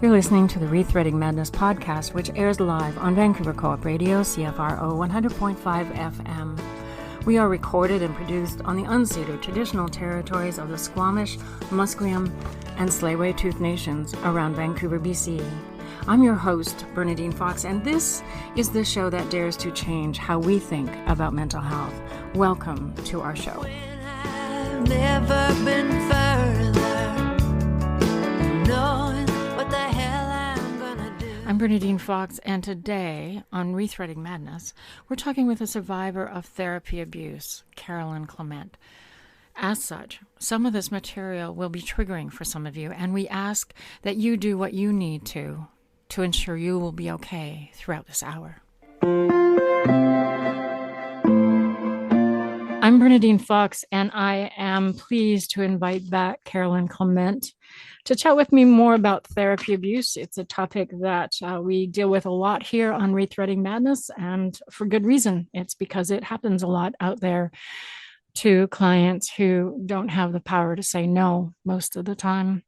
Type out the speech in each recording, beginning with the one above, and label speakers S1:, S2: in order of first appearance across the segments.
S1: You're listening to the Rethreading Madness podcast, which airs live on Vancouver Co-op Radio, CFRO 100.5 FM. We are recorded and produced on the unceded traditional territories of the Squamish, Musqueam, and Tsleil-Waututh nations around Vancouver, BC. I'm your host, Bernadine Fox, and this is the show that dares to change how we think about mental health. Welcome to our show.
S2: I've never been further, knowing what the hell I'm gonna do.
S1: I'm Bernadine Fox, and today on Rethreading Madness, we're talking with a survivor of therapy abuse, Carolyn Clement. As such, some of this material will be triggering for some of you, and we ask that you do what you need to ensure you will be okay throughout this hour. I'm Bernadine Fox, and I am pleased to invite back Carolyn Clement to chat with me more about therapy abuse. It's a topic that we deal with a lot here on Rethreading Madness, and for good reason. It's because it happens a lot out there to clients who don't have the power to say no most of the time.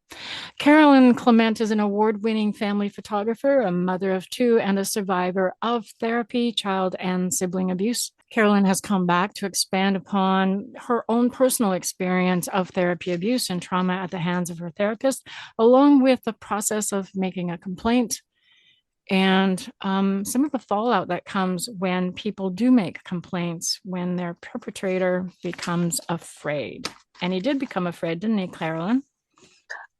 S1: Carolyn Clement is an award-winning family photographer, a mother of two, and a survivor of therapy, child, and sibling abuse. Carolyn has come back to expand upon her own personal experience of therapy abuse and trauma at the hands of her therapist, along with the process of making a complaint and some of the fallout that comes when people do make complaints, when their perpetrator becomes afraid. And he did become afraid, didn't he, Carolyn?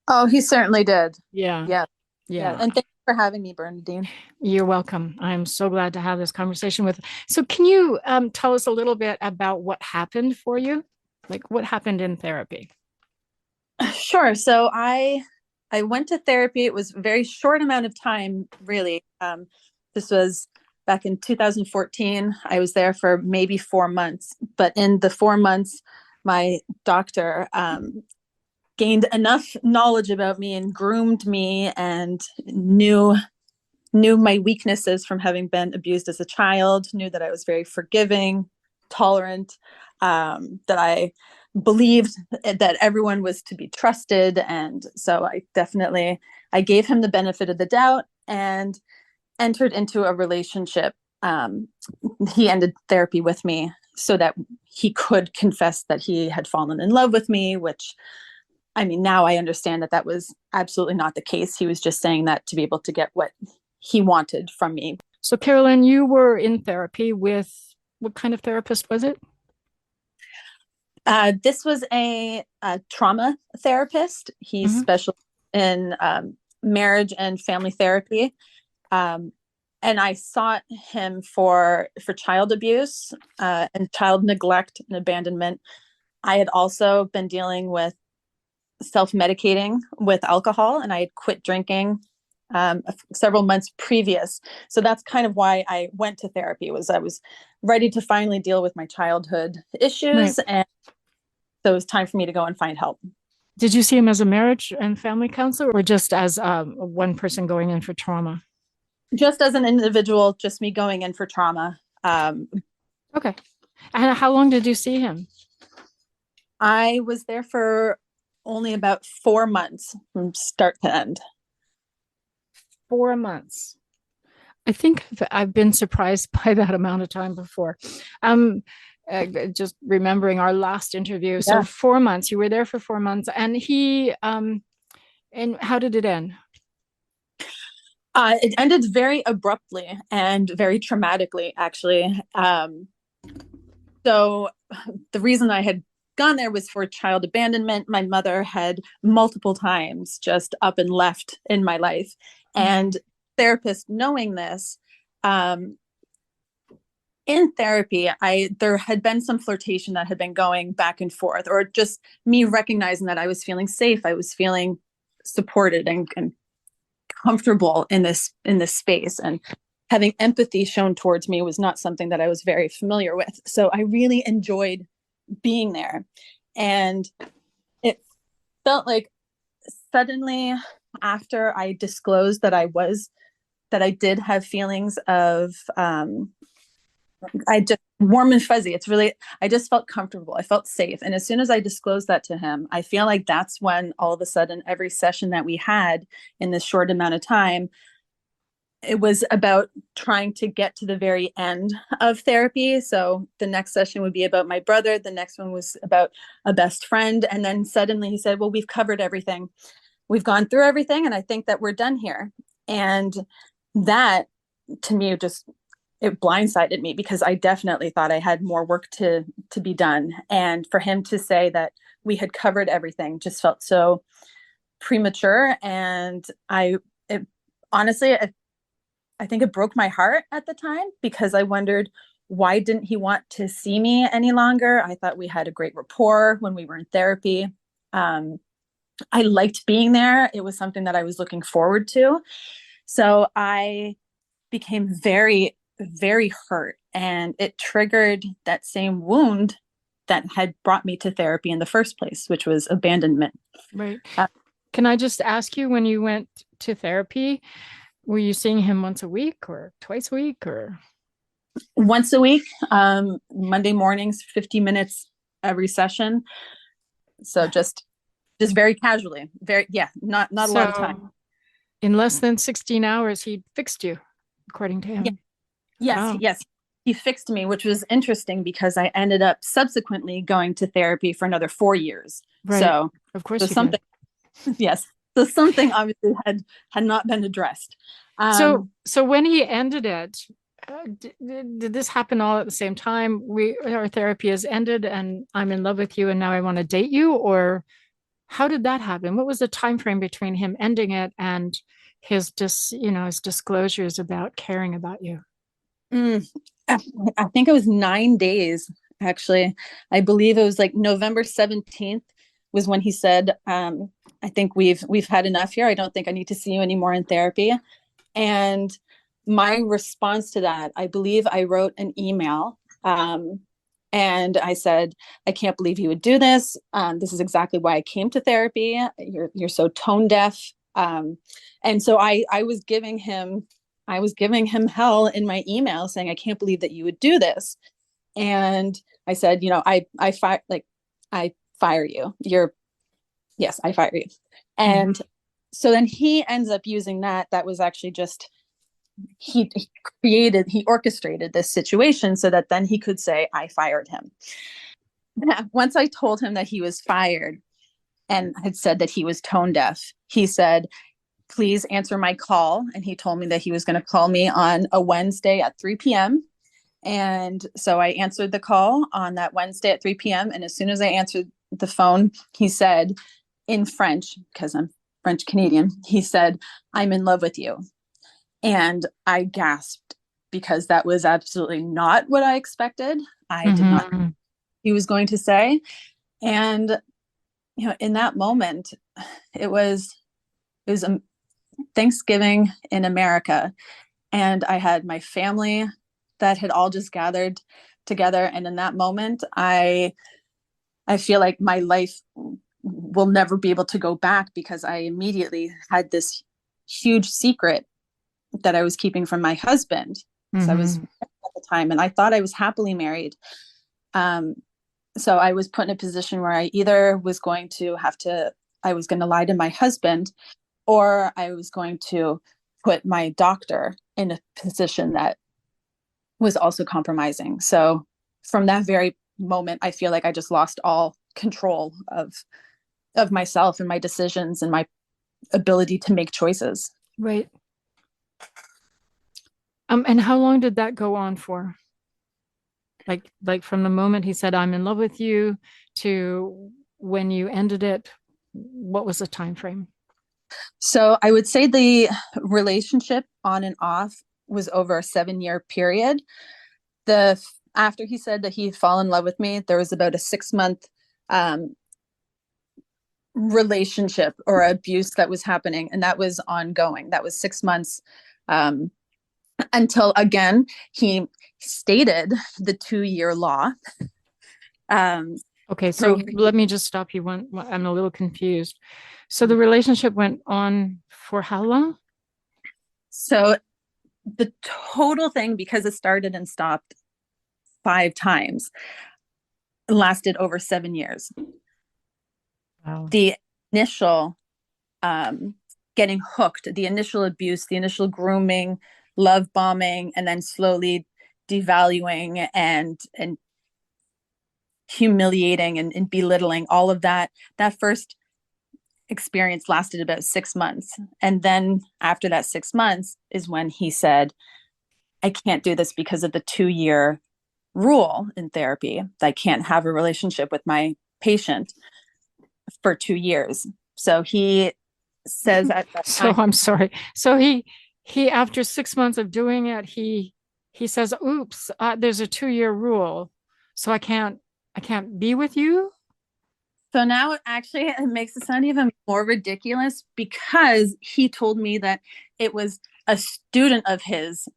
S3: Oh, he certainly did.
S1: Yeah.
S3: Yeah. And thanks for having me, Bernadine.
S1: You're welcome. I'm so glad to have this conversation with. So can you tell us a little bit about what happened for you? Like what happened in therapy?
S3: Sure. So I went to therapy. It was a very short amount of time, really. This was back in 2014. I was there for maybe 4 months. But in the 4 months, my doctor gained enough knowledge about me and groomed me and knew my weaknesses from having been abused as a child, knew that I was very forgiving, tolerant, that I believed that everyone was to be trusted. And so I gave him the benefit of the doubt and entered into a relationship. He ended therapy with me so that he could confess that he had fallen in love with me, which, I mean, now I understand that was absolutely not the case. He was just saying that to be able to get what he wanted from me.
S1: So Carolyn, you were in therapy with, what kind of therapist was it?
S3: This was a trauma therapist. He's specialized in marriage and family therapy. And I sought him for child abuse and child neglect and abandonment. I had also been dealing with self-medicating with alcohol, and I had quit drinking several months previous. So that's kind of why I went to therapy. I was ready to finally deal with my childhood issues, right. And so it was time for me to go and find help.
S1: Did you see him as a marriage and family counselor, or just as one person going in for trauma?
S3: Just as an individual, just me going in for trauma.
S1: Okay. And how long did you see him?
S3: I was there for only about 4 months from start to end.
S1: 4 months. I think I've been surprised by that amount of time before. Just remembering our last interview. So 4 months, you were there for 4 months, and and how did it end?
S3: It ended very abruptly and very traumatically, actually. So the reason I had gone there was for child abandonment. My mother had multiple times just up and left in my life. And therapist, knowing this, in therapy, there had been some flirtation that had been going back and forth, or just me recognizing that I was feeling safe. I was feeling supported and comfortable in this space, and having empathy shown towards me was not something that I was very familiar with. So I really enjoyed being there. And it felt like suddenly after I disclosed that I did have feelings of, I just warm and fuzzy. It's really, I just felt comfortable. I felt safe. And as soon as I disclosed that to him, I feel like that's when all of a sudden every session that we had in this short amount of time, it was about trying to get to the very end of therapy. So the next session would be about my brother. The next one was about a best friend. And then suddenly he said, well, we've covered everything. We've gone through everything. And I think that we're done here. And that to me just, it blindsided me because I definitely thought I had more work to be done. And for him to say that we had covered everything just felt so premature. And honestly, I think it broke my heart at the time because I wondered, why didn't he want to see me any longer? I thought we had a great rapport when we were in therapy. I liked being there. It was something that I was looking forward to. So I became very, very hurt, and it triggered that same wound that had brought me to therapy in the first place, which was abandonment.
S1: Right. Can I just ask you, when you went to therapy, were you seeing him once a week or twice a week or?
S3: Once a week, Monday mornings, 50 minutes every session. So just very casually, not a lot of time.
S1: In less than 16 hours, he fixed you, according to him.
S3: Yeah. Yes,
S1: wow.
S3: Yes. He fixed me, which was interesting because I ended up subsequently going to therapy for another 4 years.
S1: Right.
S3: So
S1: of course,
S3: something, yes. So something obviously had not been addressed.
S1: So when he ended it, did this happen all at the same time? Our therapy has ended, and I'm in love with you, and now I want to date you, or how did that happen? What was the time frame between him ending it and his his disclosures about caring about you?
S3: I think it was 9 days, actually. I believe it was like November 17th was when he said, I think we've had enough here. I don't think I need to see you anymore in therapy. And my response to that, I believe I wrote an email, and I said, I can't believe you would do this. This is exactly why I came to therapy. You're so tone deaf. And so I was giving him hell in my email, saying, I can't believe that you would do this. And I said, I fire you. Yes, I fire you. And so then he ends up using that. That was actually just, he orchestrated this situation so that then he could say, I fired him. Once I told him that he was fired and had said that he was tone deaf, he said, please answer my call. And he told me that he was going to call me on a Wednesday at 3 p.m. And so I answered the call on that Wednesday at 3 p.m. And as soon as I answered the phone, he said in French, because I'm French Canadian, he said, I'm in love with you. And I gasped because that was absolutely not what I expected. I did not know what he was going to say. And, in that moment, it was a Thanksgiving in America. And I had my family that had all just gathered together. And in that moment, I feel like my life will never be able to go back because I immediately had this huge secret that I was keeping from my husband. So I was at the time, and I thought I was happily married. So I was put in a position where I either was going to lie to my husband, or I was going to put my doctor in a position that was also compromising. So from that very moment, I feel like I just lost all control of myself and my decisions and my ability to make choices.
S1: Right. And how long did that go on for? Like from the moment he said, I'm in love with you, to when you ended it, what was the time frame?
S3: So I would say the relationship on and off was over a 7-year period. After he said that he'd fall in love with me, there was about a 6-month relationship or abuse that was happening, and that was ongoing. That was 6 months until again he stated the 2-year law.
S1: Okay, so let me just stop you. I'm a little confused. So the relationship went on for how long?
S3: So the total thing, because it started and stopped 5 times. It lasted over 7 years.
S1: Wow.
S3: The initial getting hooked, the initial abuse, the initial grooming, love bombing, and then slowly devaluing and humiliating and belittling, all of that first experience lasted about 6 months. And then after that 6 months is when he said, I can't do this because of the 2-year rule in therapy. I can't have a relationship with my patient for 2 years. So he says at that
S1: So
S3: time,
S1: I'm sorry. So he after 6 months of doing it, he says, "Oops, there's a 2-year rule, so I can't be with you."
S3: so now actually it makes it sound even more ridiculous because he told me that it was a student of his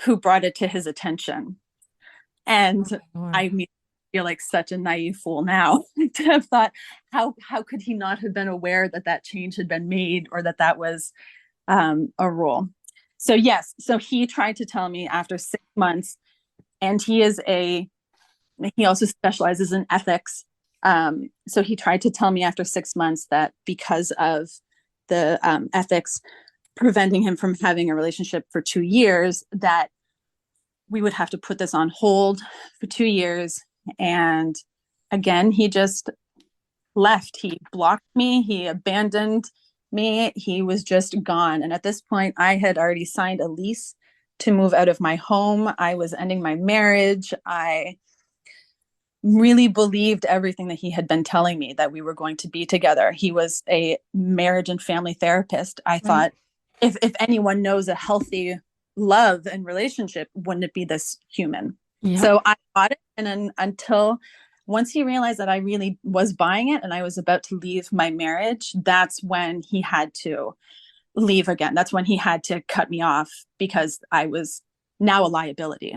S3: who brought it to his attention. And
S1: Oh,
S3: I mean, feel like such a naive fool now to have thought, how could he not have been aware that that change had been made or that that was a rule? So yes, so he tried to tell me after 6 months, and he also specializes in ethics. So he tried to tell me after 6 months that because of the ethics preventing him from having a relationship for 2 years, that we would have to put this on hold for 2 years. And again, he just left. He blocked me. He abandoned me. He was just gone. And at this point, I had already signed a lease to move out of my home. I was ending my marriage. I really believed everything that he had been telling me, that we were going to be together. He was a marriage and family therapist. I thought, if anyone knows a healthy love and relationship, wouldn't it be this human?
S1: yeah.
S3: So I bought it. And then until once he realized that I really was buying it and I was about to leave my marriage, that's when he had to leave again. That's when he had to cut me off because I was now a liability.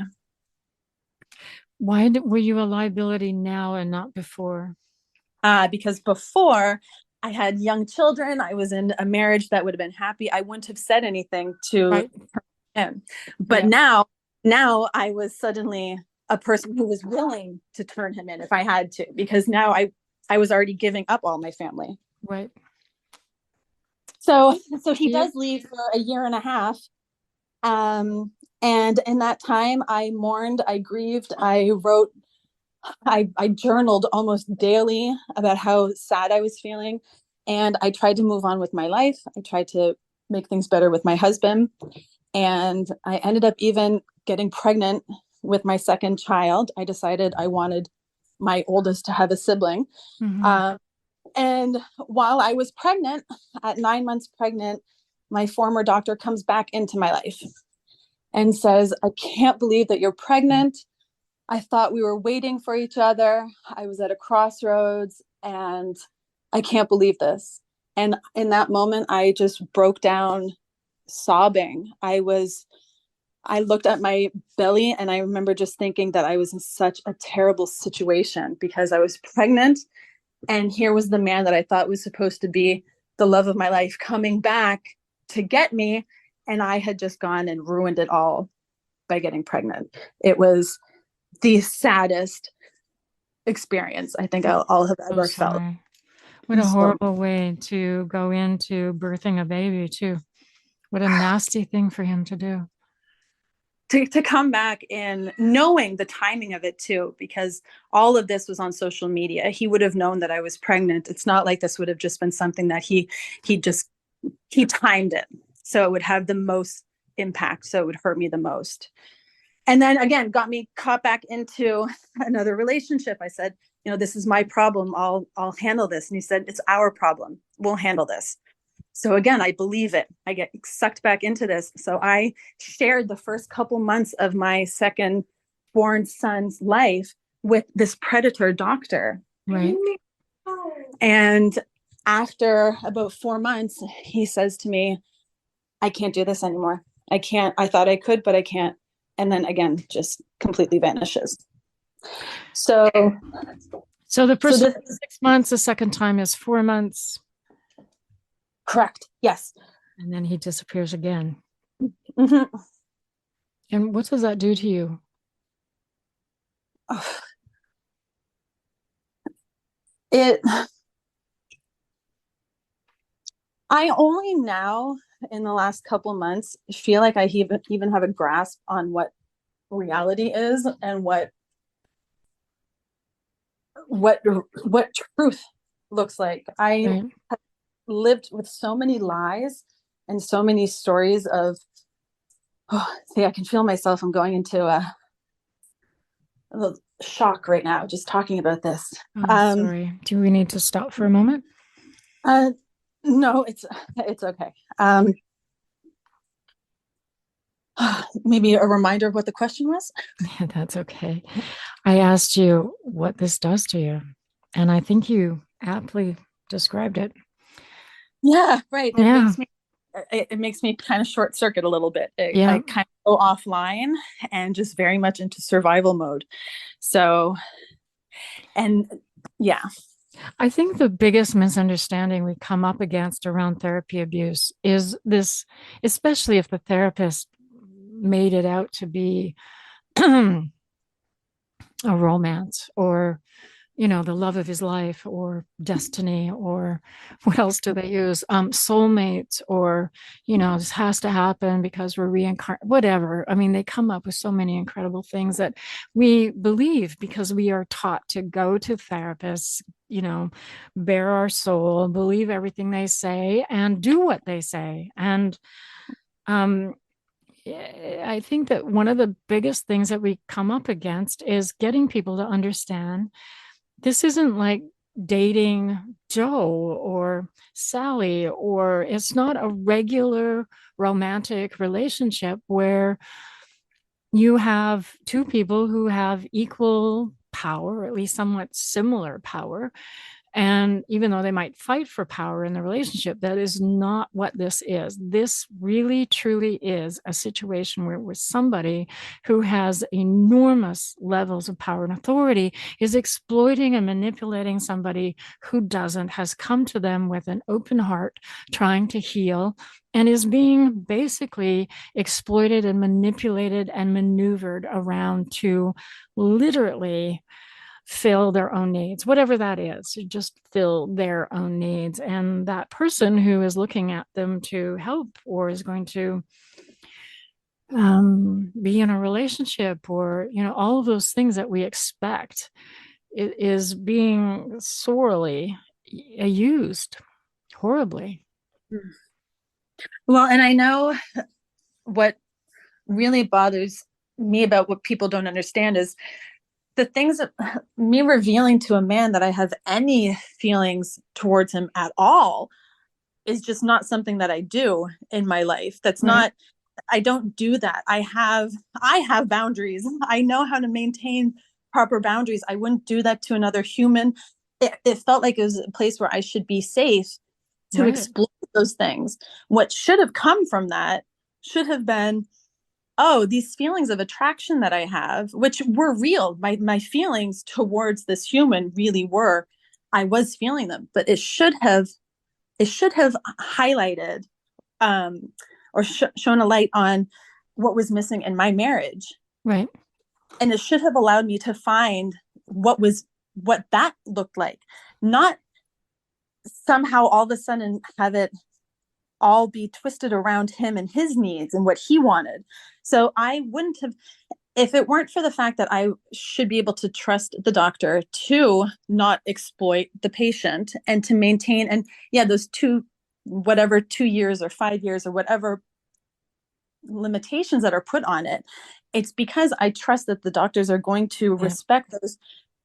S1: Why were you a liability now and not before?
S3: Because before I had young children, I was in a marriage that would have been happy. I wouldn't have said anything to him. But
S1: Yeah.
S3: now I was suddenly a person who was willing to turn him in if I had to, because now I was already giving up all my family.
S1: Right.
S3: So he
S1: Yeah.
S3: does leave for a year and a half. And in that time, I mourned, I grieved, I wrote, I journaled almost daily about how sad I was feeling. And I tried to move on with my life. I tried to make things better with my husband. And I ended up even getting pregnant with my second child. I decided I wanted my oldest to have a sibling.
S1: Mhm.
S3: And while I was pregnant, at 9 months pregnant, my former doctor comes back into my life and says, I can't believe that you're pregnant. I thought we were waiting for each other. I was at a crossroads and I can't believe this. And in that moment, I just broke down sobbing. I looked at my belly and I remember just thinking that I was in such a terrible situation because I was pregnant. And here was the man that I thought was supposed to be the love of my life coming back to get me. And I had just gone and ruined it all by getting pregnant. It was the saddest experience I think I'll have ever felt.
S1: What a
S3: So,
S1: horrible way to go into birthing a baby, too. What a nasty thing for him to do.
S3: to come back in knowing the timing of it too, because all of this was on social media. He would have known that I was pregnant. It's not like this would have just been something that he timed it so it would have the most impact, so it would hurt me the most. And then again, got me caught back into another relationship. I said, this is my problem. I'll handle this. And he said, it's our problem. We'll handle this. So again, I believe it. I get sucked back into this. So I shared the first couple months of my second born son's life with this predator doctor.
S1: Right.
S3: And after about 4 months, he says to me, I can't do this anymore. I can't. I thought I could, but I can't. And then again, just completely vanishes. So
S1: the first
S3: this,
S1: 6 months, the second time is 4 months.
S3: Correct. Yes.
S1: And then he disappears again.
S3: Mm-hmm.
S1: And what does that do to you?
S3: it, I only now in the last couple months feel like I even have a grasp on what reality is and what what truth looks like. I
S1: Right.
S3: lived with so many lies and so many stories of, oh, see, I can feel myself. I'm going into a little shock right now just talking about this.
S1: Oh,
S3: Um,
S1: sorry. Do we need to stop for a moment?
S3: uh, no, it's okay. Maybe a reminder of what the question was.
S1: Yeah, that's okay. I asked you what this does to you, and I think you aptly described it.
S3: Yeah, right.
S1: Yeah.
S3: It makes me kind of short circuit a little bit. I
S1: Yeah.
S3: kind of go offline and just very much into survival mode. So, and yeah.
S1: I think the biggest misunderstanding we come up against around therapy abuse is this, especially if the therapist made it out to be a romance or, the love of his life or destiny or what else do they use? Soulmates or, this has to happen because we're reincarnated, whatever. I mean, they come up with so many incredible things that we believe because we are taught to go to therapists, bare our soul, believe everything they say and do what they say. And, um, I think that one of the biggest things that we come up against is getting people to understand this isn't like dating Joe or Sally, or it's not a regular romantic relationship where you have two people who have equal power, or at least somewhat similar power, and even though they might fight for power in the relationship, that is not what this is. This really, truly is a situation where somebody who has enormous levels of power and authority is exploiting and manipulating somebody who doesn't, has come to them with an open heart, trying to heal, and is being basically exploited and manipulated and maneuvered around to literally fill their own needs, whatever that is, just fill their own needs. And that person who is looking at them to help or is going to be in a relationship or, all of those things that we expect is being sorely used horribly.
S3: Well, and I know what really bothers me about what people don't understand is the things that me revealing to a man that I have any feelings towards him at all is just not something that I do in my life. That's
S1: Right.
S3: not, I don't do that. I have boundaries. I know how to maintain proper boundaries. I wouldn't do that to another human. It felt like it was a place where I should be safe to
S1: Right.
S3: explore those things. What should have come from that should have been, oh, these feelings of attraction that I have, which were real. My feelings towards this human really were, I was feeling them, but it should have highlighted or shown a light on what was missing in my marriage.
S1: Right.
S3: And it should have allowed me to find what that looked like, not somehow all of a sudden have it all be twisted around him and his needs and what he wanted. So I wouldn't have, if it weren't for the fact that I should be able to trust the doctor to not exploit the patient and to maintain, and yeah, those whatever 2 years or 5 years or whatever limitations that are put on it, it's because I trust that the doctors are going to respect those,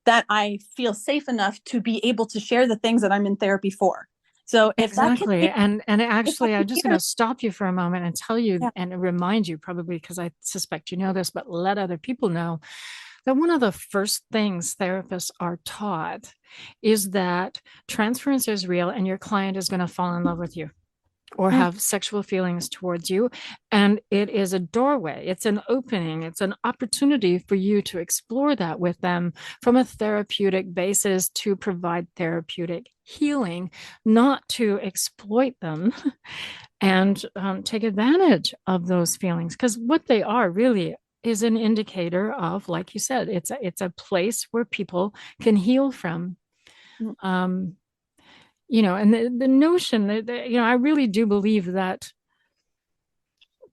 S3: that I feel safe enough to be able to share the things that I'm in therapy for. So if
S1: exactly. And actually, I'm just going
S3: here,
S1: to stop you for a moment and tell you
S3: yeah.
S1: and remind you, probably because I suspect you know this, but let other people know that one of the first things therapists are taught is that transference is real and your client is going to fall in love with you or have sexual feelings towards you. And it is a doorway, it's an opening, it's an opportunity for you to explore that with them from a therapeutic basis to provide therapeutic healing, not to exploit them and take advantage of those feelings. Because what they are really is an indicator of, like you said, it's a place where people can heal from.
S3: Mm.
S1: Um, and the notion that, I really do believe that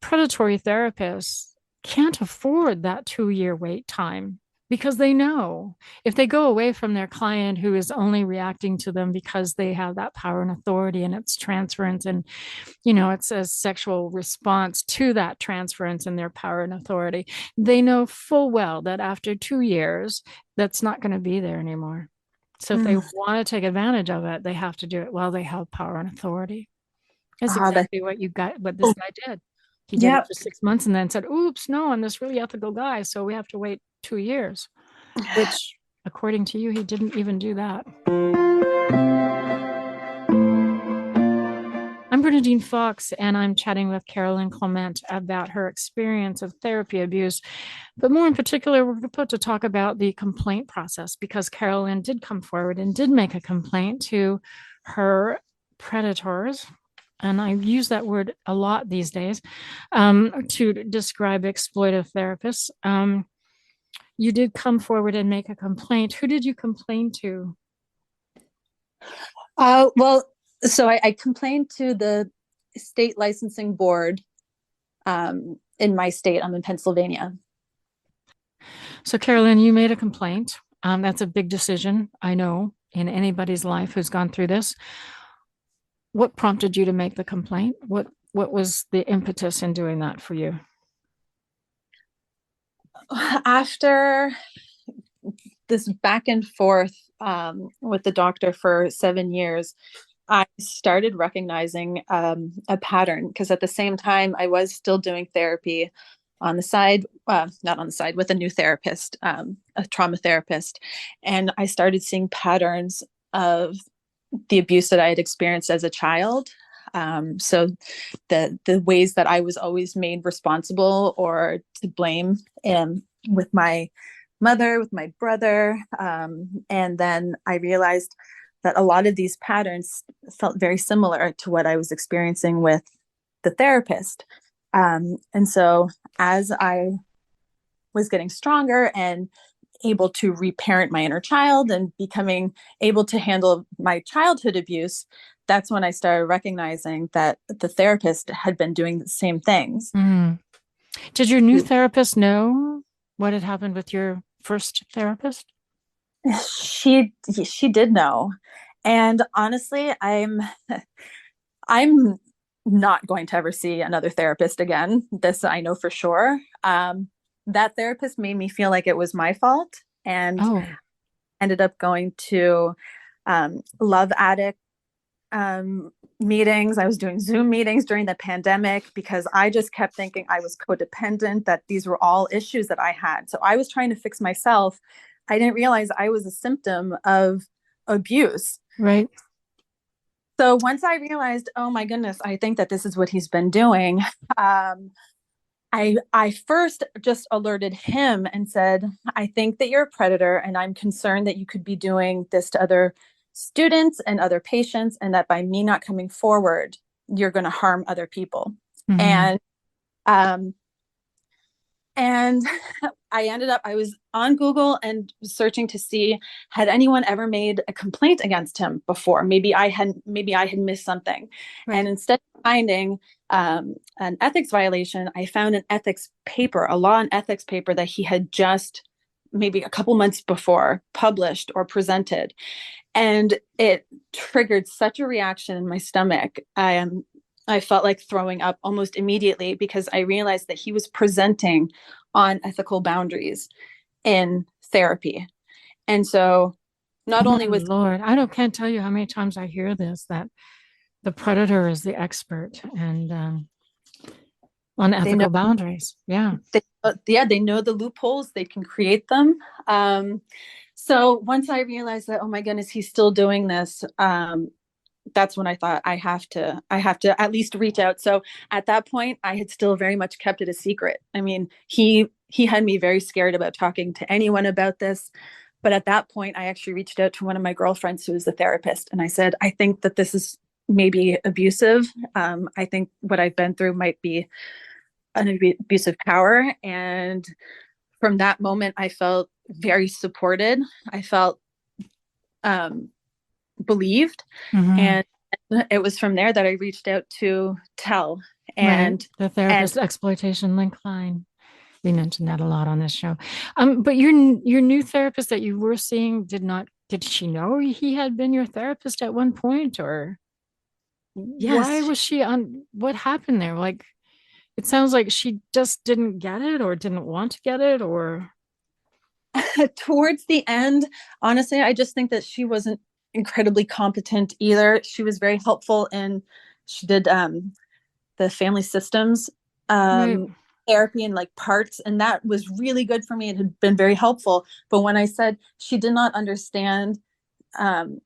S1: predatory therapists can't afford that 2 year wait time because they know if they go away from their client who is only reacting to them because they have that power and authority and it's transference and it's a sexual response to that transference and their power and authority, they know full well that after 2 years that's not going to be there anymore. So if they want to take advantage of it, they have to do it while they have power and authority. That's exactly what this guy did. He did it for 6 months and then said, oops, no, I'm this really ethical guy, so we have to wait 2 years, which according to you, he didn't even do that. I'm Bernadine Fox, and I'm chatting with Carolyn Clement about her experience of therapy abuse. But more in particular, we're about to talk about the complaint process because Carolyn did come forward and did make a complaint to her predators. And I use that word a lot these days to describe exploitive therapists. You did come forward and make a complaint. Who did you complain to?
S3: Well, so I complained to the state licensing board in my state. I'm in Pennsylvania.
S1: So, Carolyn, you made a complaint. That's a big decision, I know, in anybody's life who's gone through this. What prompted you to make the complaint? What was the impetus in doing that for you?
S3: After this back and forth with the doctor for 7 years, I started recognizing a pattern because at the same time I was still doing therapy on the side, not on the side, with a new therapist, a trauma therapist. And I started seeing patterns of the abuse that I had experienced as a child. So the ways that I was always made responsible or to blame with my mother, with my brother. And then I realized that a lot of these patterns felt very similar to what I was experiencing with the therapist. And so as I was getting stronger and able to reparent my inner child and becoming able to handle my childhood abuse, that's when I started recognizing that the therapist had been doing the same things.
S1: Did your new therapist know what had happened with your first therapist?
S3: She did know. And honestly, I'm not going to ever see another therapist again. This I know for sure. That therapist made me feel like it was my fault and ended up going to love addict meetings. I was doing Zoom meetings during the pandemic because I just kept thinking I was codependent, that these were all issues that I had. So I was trying to fix myself. I didn't realize I was a symptom of abuse.
S1: Right.
S3: So once I realized, oh my goodness, I think that this is what he's been doing, I first just alerted him and said, I think that you're a predator and I'm concerned that you could be doing this to other students and other patients, and that by me not coming forward, you're going to harm other people. And I was on Google and searching to see, had anyone ever made a complaint against him before? Maybe I had missed something. Right. And instead of finding an ethics violation, I found an ethics paper, a law and ethics paper that he had just maybe a couple months before published or presented. And it triggered such a reaction in my stomach. I felt like throwing up almost immediately because I realized that he was presenting on ethical boundaries in therapy. And so not only was
S1: Lord, can't tell you how many times I hear this, that the predator is the expert and on ethical boundaries. Yeah.
S3: They know the loopholes, they can create them. So once I realized that, oh my goodness, he's still doing this, that's when I thought I have to at least reach out. So at that point, I had still very much kept it a secret. I mean, he had me very scared about talking to anyone about this. But at that point, I actually reached out to one of my girlfriends who is a therapist. And I said, I think that this is maybe abusive. I think what I've been through might be abuse of power. And from that moment, I felt very supported. I felt believed.
S1: Mhm.
S3: And it was from there that I reached out to Tell.
S1: Right.
S3: And
S1: The
S3: and
S1: therapist exploitation link line. We mentioned that a lot on this show. But your new therapist that you were seeing did she know he had been your therapist at one point, or why
S3: yes,
S1: was she on, what happened there? Like, it sounds like she just didn't get it or didn't want to get it, or
S3: towards the end, honestly, I just think that she wasn't incredibly competent either. She was very helpful, and she did the family systems
S1: right,
S3: um, therapy and like parts, and that was really good for me. It had been very helpful. But when I said she did not understand um,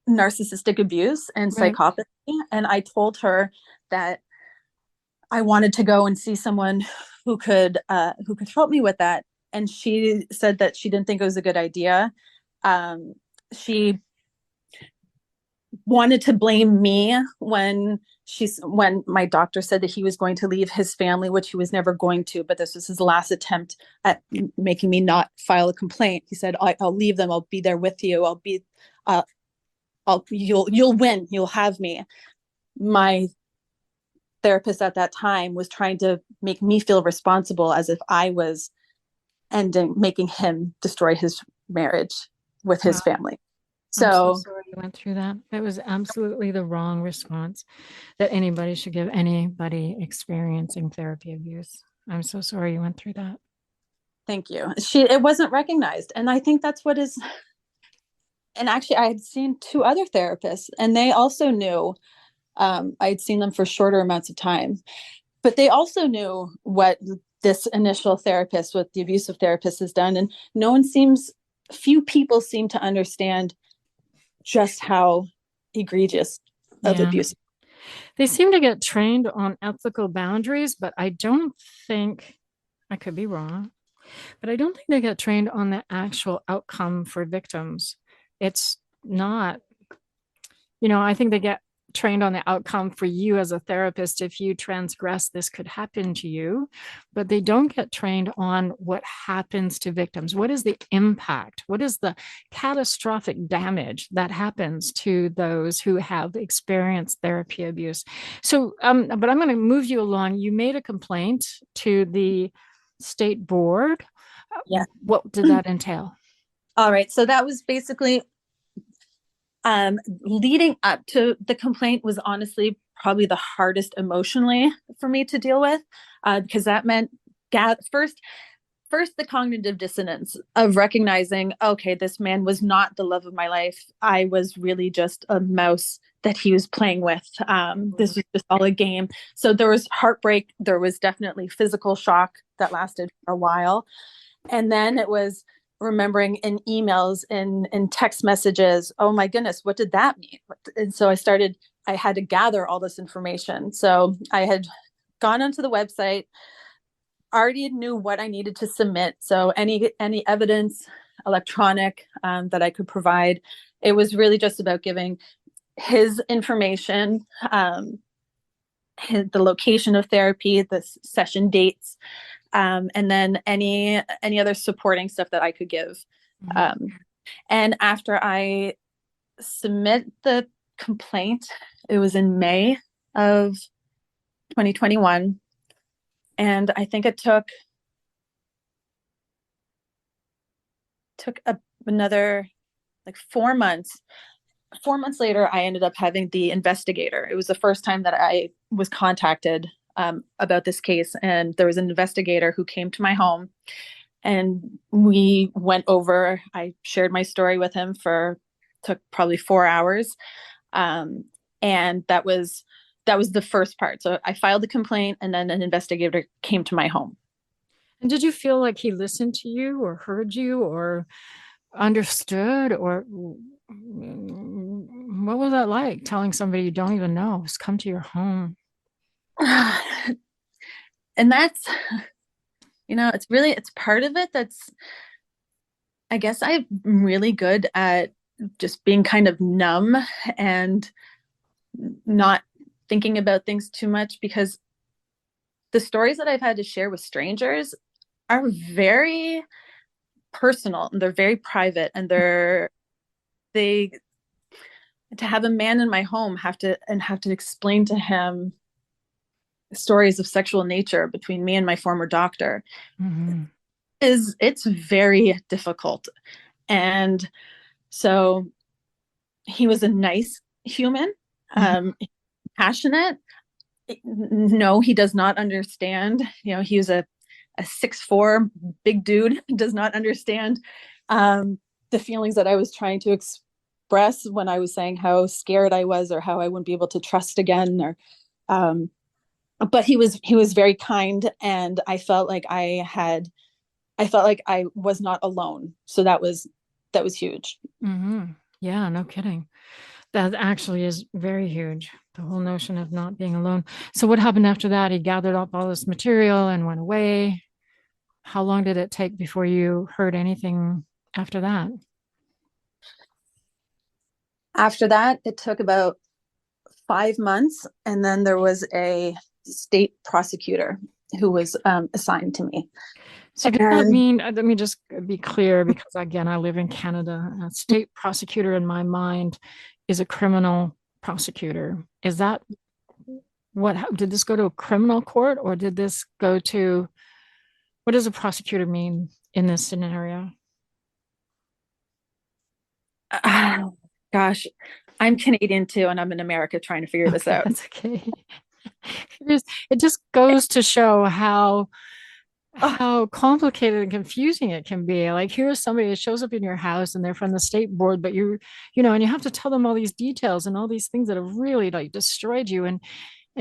S3: narcissistic abuse and
S1: right.
S3: psychopathy, and I told her that I wanted to go and see someone who could help me with that, and she said that she didn't think it was a good idea. She wanted to blame me when my doctor said that he was going to leave his family, which he was never going to, but this was his last attempt at making me not file a complaint. He said, I'll leave them, I'll be there with you, uh, you'll win, you'll have me. My therapist at that time was trying to make me feel responsible, as if I was making him destroy his marriage with his
S1: Wow.
S3: family.
S1: I'm so
S3: So
S1: sorry you went through that. That was absolutely the wrong response that anybody should give anybody experiencing therapy abuse. I'm so sorry you went through that.
S3: thank you. It wasn't recognized. And I think that's what is, and actually I had seen two other therapists and they also knew, I had seen them for shorter amounts of time, but they also knew what this initial therapist, what the abusive therapist has done. And few people seem to understand just how egregious of
S1: Yeah.
S3: abuse.
S1: They seem to get trained on ethical boundaries, but I don't think, I could be wrong, but I don't think they get trained on the actual outcome for victims. It's not, I think they get trained on the outcome for you as a therapist. If you transgress, this could happen to you, but they don't get trained on what happens to victims. What is the impact? What is the catastrophic damage that happens to those who have experienced therapy abuse? So, but I'm going to move you along. You made a complaint to the state board.
S3: Yeah.
S1: What did that entail?
S3: All right. So that was basically leading up to the complaint was honestly probably the hardest emotionally for me to deal with, because that meant first the cognitive dissonance of recognizing, okay, this man was not the love of my life. I was really just a mouse that he was playing with. This was just all a game. So there was heartbreak. There was definitely physical shock that lasted for a while. And then it was remembering in emails, in text messages, oh my goodness, what did that mean? And so I had to gather all this information. So I had gone onto the website, already knew what I needed to submit. So any evidence, electronic, that I could provide. It was really just about giving his information, the location of therapy, the session dates, and then any other supporting stuff that I could give. Um, and after I submit the complaint, it was in May of 2021, and I think it took another like 4 months. 4 months later, I ended up having the investigator. It was the first time that I was contacted about this case, and there was an investigator who came to my home, and we went over. I shared my story with him took probably 4 hours, and that was the first part. So I filed the complaint, and then an investigator came to my home.
S1: And did you feel like he listened to you or heard you or understood, or what was that like, telling somebody you don't even know has come to your home?
S3: And that's, it's part of it. I guess I'm really good at just being kind of numb and not thinking about things too much, because the stories that I've had to share with strangers are very personal and they're very private, and they to have a man in my home have to explain to him stories of sexual nature between me and my former doctor it's very difficult. And so he was a nice human, passionate. No, he does not understand. He was a 6'4" big dude, does not understand the feelings that I was trying to express when I was saying how scared I was or how I wouldn't be able to trust again. Or, but he was very kind, and I felt like I was not alone. So that was huge.
S1: Yeah, no kidding. That actually is very huge. The whole notion of not being alone. So what happened after that? He gathered up all this material and went away. How long did it take before you heard anything after that?
S3: After that, it took about 5 months, and then there was a state prosecutor who was assigned to me.
S1: So does that mean, let me just be clear, because again, I live in Canada. A state prosecutor in my mind is a criminal prosecutor. Is that did this go to a criminal court, or did this go to, what does a prosecutor mean in this scenario?
S3: Gosh, I'm Canadian too, and I'm in America trying to figure this out.
S1: That's okay. It just goes to show how complicated and confusing it can be. Like, here's somebody that shows up in your house and they're from the state board, but and you have to tell them all these details and all these things that have really like destroyed you. And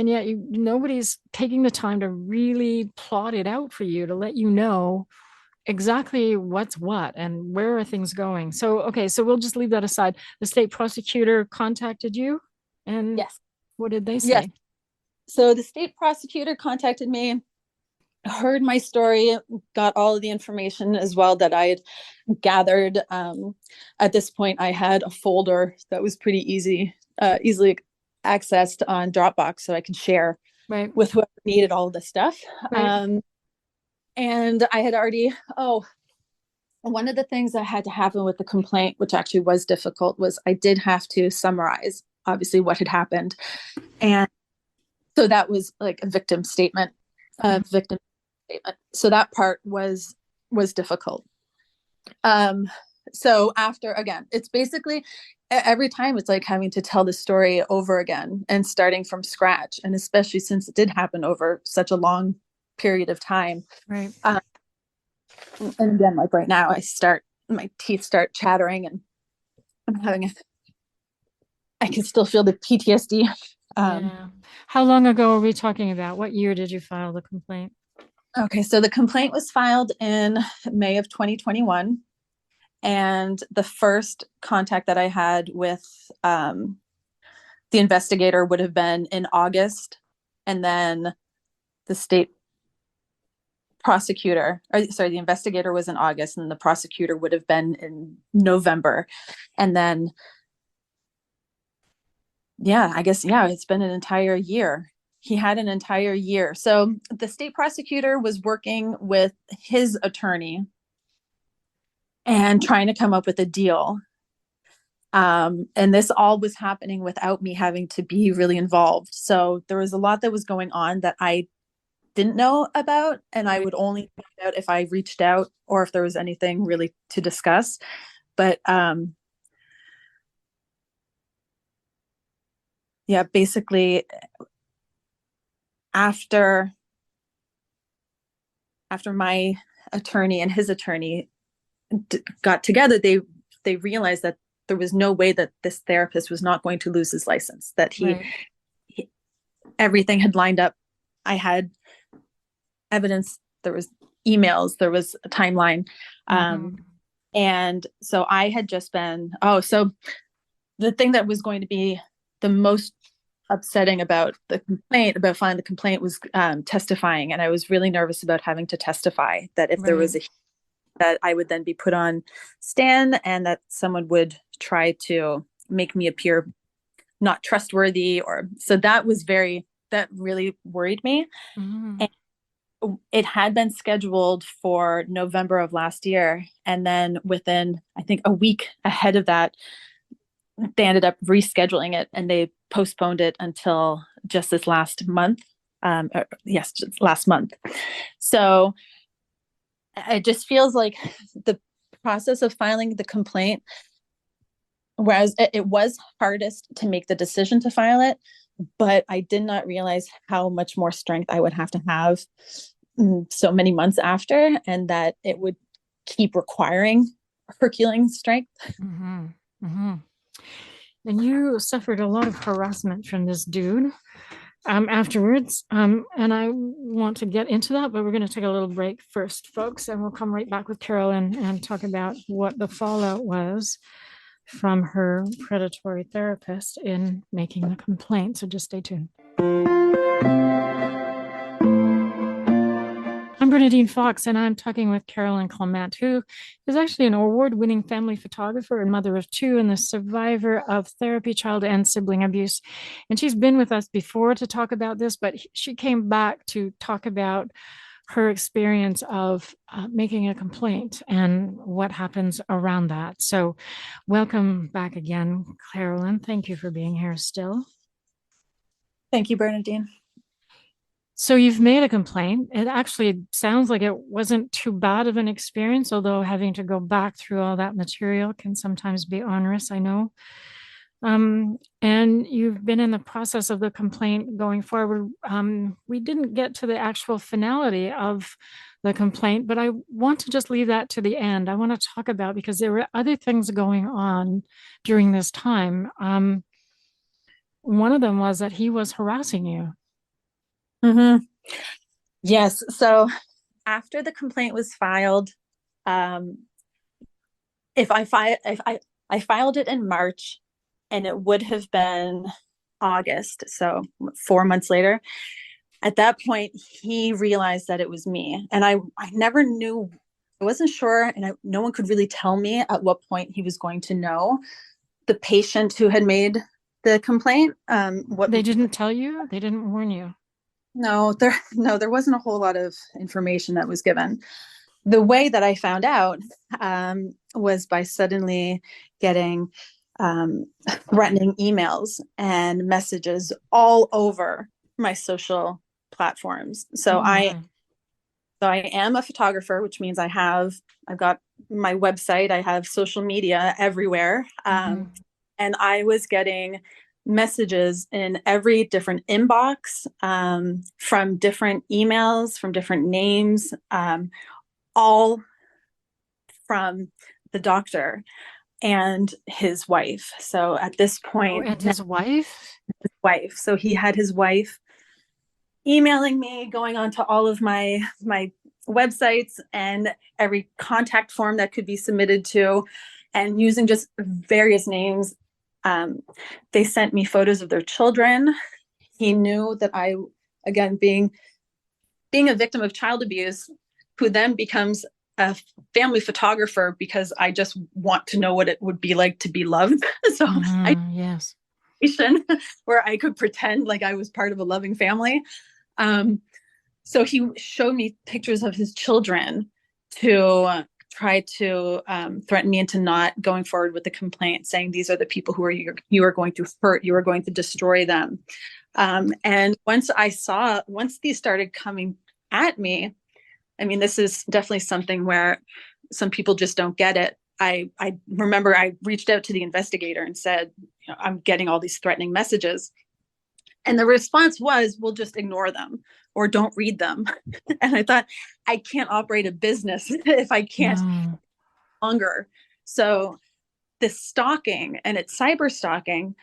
S1: yet nobody's taking the time to really plot it out for you to let you know exactly what's what and where are things going. So, okay, so we'll just leave that aside. The state prosecutor contacted you, and
S3: yes.
S1: What did they say?
S3: Yes. So the state prosecutor contacted me, heard my story, got all of the information as well that I had gathered. At this point, I had a folder that was pretty easily accessed on Dropbox, so I could share with whoever needed all of this stuff. Right. And I had already, one of the things that had to happen with the complaint, which actually was difficult, was I did have to summarize, obviously, what had happened. And so that was like a victim statement. So that part was difficult. So after, again, it's basically every time it's like having to tell the story over again and starting from scratch. And especially since it did happen over such a long period of time. Right. And again, like right now, my teeth start chattering, and I can still feel the PTSD.
S1: Yeah. How long ago are we talking about? What year did you file the complaint?
S3: Okay, so the complaint was filed in May of 2021. And the first contact that I had with the investigator would have been in August. And then the state prosecutor, the investigator was in August, and the prosecutor would have been in November. And then, it's been an entire year. He had an entire year. So the state prosecutor was working with his attorney and trying to come up with a deal. And this all was happening without me having to be really involved. So there was a lot that was going on that I didn't know about, and I would only find out if I reached out or if there was anything really to discuss. But basically after my attorney and his attorney got together, they realized that there was no way that this therapist was not going to lose his license, that everything had lined up. I had evidence, there was emails, there was a timeline. And so I had just been, so the thing that was going to be the most upsetting about filing the complaint was testifying. And I was really nervous about having to testify, that if there was that I would then be put on stand and that someone would try to make me appear not trustworthy, so that really worried me. And it had been scheduled for November of last year. And then within, I think, a week ahead of that, they ended up rescheduling it and they postponed it until just this last month. Yes, just last month. So it just feels like the process of filing the complaint, whereas it was hardest to make the decision to file it, but I did not realize how much more strength I would have to have so many months after, and that it would keep requiring Herculean strength.
S1: Mm-hmm. Mm-hmm. And you suffered a lot of harassment from this dude afterwards. And I want to get into that, but we're going to take a little break first, folks, and we'll come right back with Carolyn and talk about what the fallout was from her predatory therapist in making the complaint. So just stay tuned. I'm Bernadine Fox, and I'm talking with Carolyn Clement, who is actually an award-winning family photographer and mother of two, and the survivor of therapy, child, and sibling abuse. And she's been with us before to talk about this, but she came back to talk about her experience of making a complaint and what happens around that. So welcome back again, Carolyn. Thank you for being here still.
S3: Thank you, Bernadine.
S1: So you've made a complaint. It actually sounds like it wasn't too bad of an experience, although having to go back through all that material can sometimes be onerous, I know. And you've been in the process of the complaint going forward. We didn't get to the actual finality of the complaint, but I want to just leave that to the end. I want to talk about, because there were other things going on during this time. One of them was that he was harassing you.
S3: Mm-hmm. Yes. So after the complaint was filed, if I filed it in March, and it would have been August, so 4 months later. At that point, he realized that it was me, and I never knew. I wasn't sure, and no one could really tell me at what point he was going to know the patient who had made the complaint.
S1: What they didn't tell you? They didn't warn you?
S3: No, there wasn't a whole lot of information that was given. The way that I found out was by suddenly getting threatening emails and messages all over my social platforms. So I am a photographer, which means I've got my website, I have social media everywhere. And I was getting messages in every different inbox, from different emails, from different names, all from the doctor and his wife. So at this point,
S1: and his wife.
S3: So he had his wife emailing me, going onto all of my websites and every contact form that could be submitted to, and using just various names. They sent me photos of their children. He knew that I, again, being a victim of child abuse, who then becomes a family photographer because I just want to know what it would be like to be loved. So
S1: yes,
S3: where I could pretend like I was part of a loving family. So he showed me pictures of his children to try to threaten me into not going forward with the complaint, saying these are the people who you are going to hurt, you are going to destroy them. And once these started coming at me, I mean, this is definitely something where some people just don't get it. I remember I reached out to the investigator and said, I'm getting all these threatening messages. And the response was, we'll just ignore them or don't read them. And I thought, I can't operate a business if I can't longer. So this stalking, and it's cyber stalking,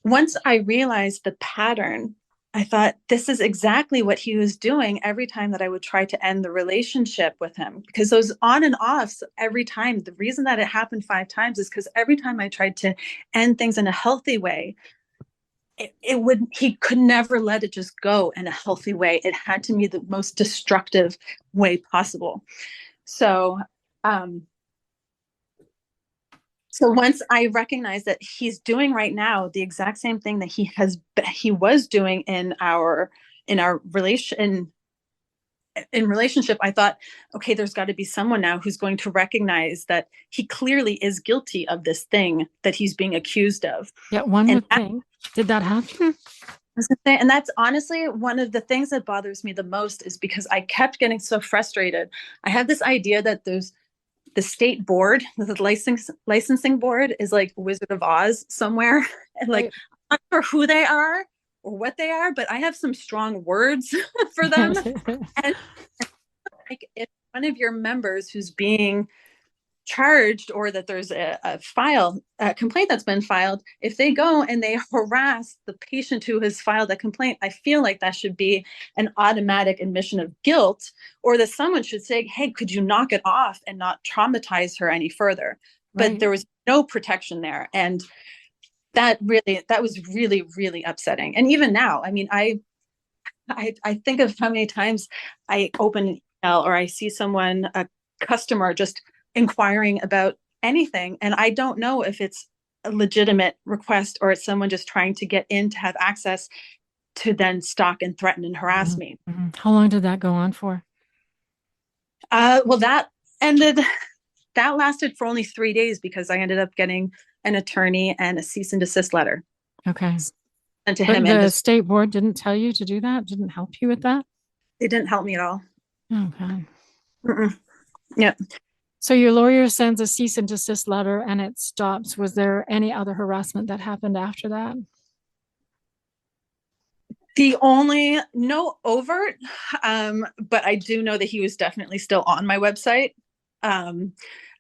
S3: once I realized the pattern, I thought, this is exactly what he was doing every time that I would try to end the relationship with him, because those on and offs every time, the reason that it happened 5 times is because every time I tried to end things in a healthy way, he could never let it just go in a healthy way. It had to be the most destructive way possible. So, so once I recognized that he's doing right now the exact same thing that he was doing in our relation, in relationship, I thought, okay, there's got to be someone now who's going to recognize that he clearly is guilty of this thing that he's being accused of.
S1: Yeah, one
S3: And
S1: would think. Did that happen?
S3: and that's honestly one of the things that bothers me the most, is because I kept getting so frustrated. I have this idea that there's the state board, the licensing board, is like Wizard of Oz somewhere. And like,
S1: Right.
S3: I'm not sure who they are or what they are, but I have some strong words for them. And like, if one of your members who's being charged, or that there's a complaint that's been filed, if they go and they harass the patient who has filed a complaint, I feel like that should be an automatic admission of guilt, or that someone should say, hey, could you knock it off and not traumatize her any further? But
S1: Right.
S3: there was no protection there. And that was really, really upsetting. And even now, I mean, I think of how many times I open an email, or I see someone, a customer, just inquiring about anything, and I don't know if it's a legitimate request or it's someone just trying to get in to have access to then stalk and threaten and harass me.
S1: Mhm. How long did that go on for?
S3: Well, that lasted for only 3 days, because I ended up getting an attorney and a cease and desist letter
S1: Okay.
S3: sent to
S1: But
S3: him, and
S1: the state board didn't tell you to do that? Didn't help you with that?
S3: it didn't help me at all.
S1: Okay.
S3: Mm-mm. Yeah.
S1: So your lawyer sends a cease and desist letter and it stops. Was there any other harassment that happened after that?
S3: No overt, but I do know that he was definitely still on my website. And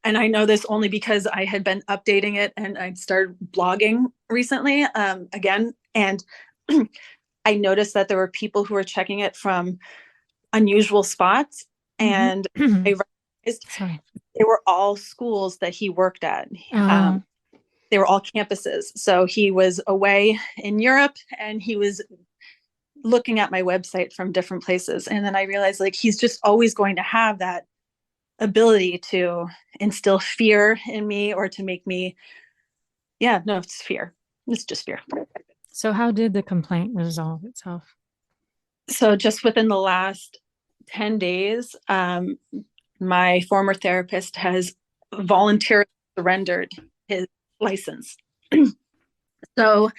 S3: I know this only because I had been updating it, and I'd started blogging recently, again. And I noticed that there were people who were checking it from unusual spots. And I realized
S1: Sorry.
S3: they were all schools that he worked at.
S1: Um,
S3: They were all campuses. So he was away in Europe, and he was looking at my website from different places. And then I realized, like, he's just always going to have that ability to instill fear in me, or to make me, yeah, no, it's fear. It's just fear.
S1: so how did the complaint resolve itself?
S3: So just within the last 10 days, my former therapist has voluntarily surrendered his license. So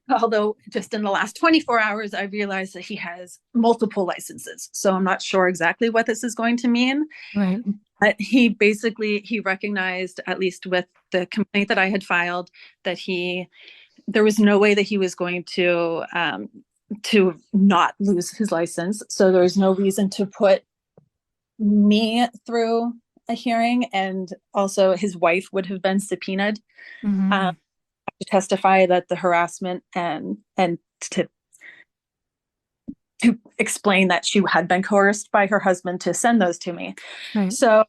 S3: although just in the last 24 hours, I realized that he has multiple licenses. So I'm not sure exactly what this is going to mean.
S1: Right.
S3: But he recognized, at least with the complaint that I had filed, that there was no way that he was going to not lose his license. So there was no reason to put me through a hearing. And also his wife would have been subpoenaed to testify that the harassment, and to explain that she had been coerced by her husband to send those to me.
S1: Right.
S3: So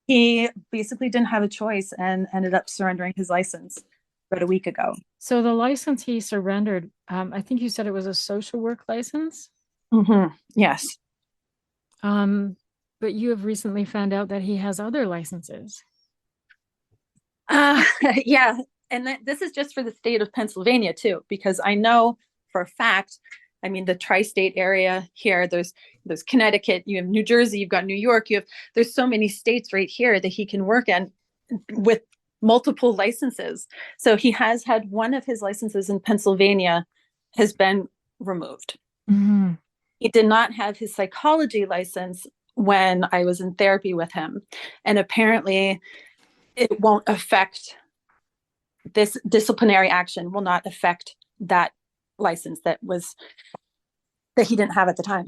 S3: he basically didn't have a choice and ended up surrendering his license about a week ago.
S1: So the license he surrendered, I think you said it was a social work license.
S3: Mm-hmm. Yes.
S1: But you have recently found out that he has other licenses.
S3: Yeah. And this is just for the state of Pennsylvania too, because I know for a fact, I mean, the tri-state area here, there's Connecticut, you have New Jersey, you've got New York, there's so many states right here that he can work in with multiple licenses. So he has had one of his licenses in Pennsylvania has been removed.
S1: Mm-hmm.
S3: He did not have his psychology license when I was in therapy with him. And apparently it won't affect, this disciplinary action will not affect that license that he didn't have at the time.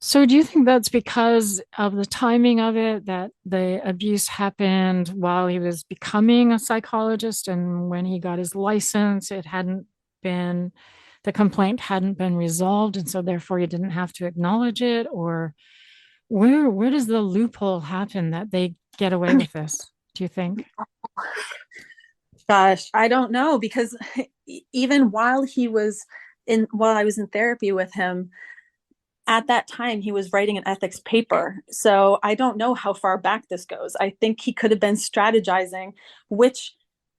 S1: So do you think that's because of the timing of it, that the abuse happened while he was becoming a psychologist, and when he got his license, the complaint hadn't been resolved, and so therefore you didn't have to acknowledge it? Or where does the loophole happen that they get away with this, do you think?
S3: Gosh, I don't know, because even while I was in therapy with him, at that time he was writing an ethics paper. So I don't know how far back this goes. I think he could have been strategizing which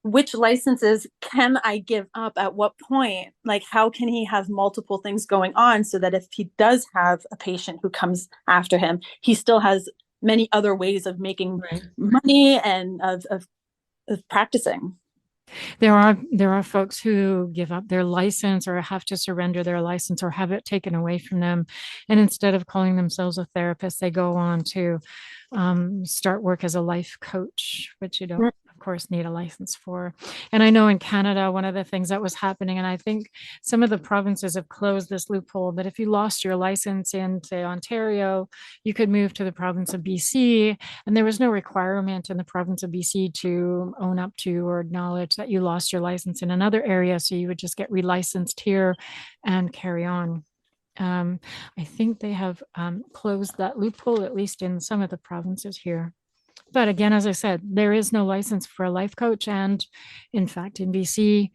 S3: which licenses can I give up at what point? Like, how can he have multiple things going on so that if he does have a patient who comes after him, he still has many other ways of making
S1: Right.
S3: money and of practicing.
S1: There are folks who give up their license or have to surrender their license or have it taken away from them. And instead of calling themselves a therapist, they go on to start work as a life coach, which you don't, of course, need a license for. And I know in Canada, one of the things that was happening, and I think some of the provinces have closed this loophole, that if you lost your license in, say, Ontario, you could move to the province of BC. And there was no requirement in the province of BC to own up to or acknowledge that you lost your license in another area. So you would just get relicensed here and carry on. I think they have closed that loophole, at least in some of the provinces here. But again, as I said, there is no license for a life coach. And in fact, in BC,